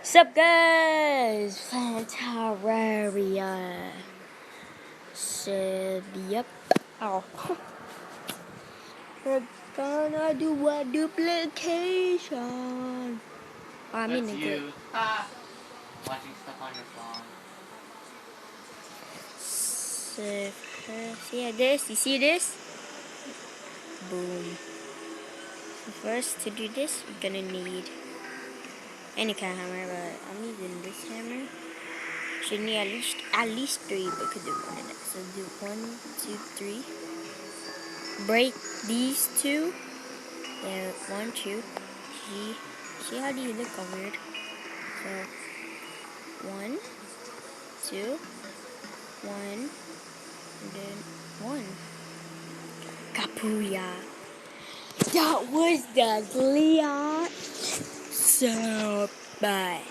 Sup guys, Planetaria. So, yep. Oh. We're gonna do a duplication. I mean, That's you. Watching stuff on your phone. So, yeah, this. You see this? Boom. So first, to do this, we're gonna need any kind of hammer, but I'm using this hammer. Should need at least 3, but could do more than that. So do 1, 2, 3. Break these 2. Yeah, 1, 2. See how these look all weird. So 1, 2, 1, and then 1. Kapuya. That was the Leon. So bad.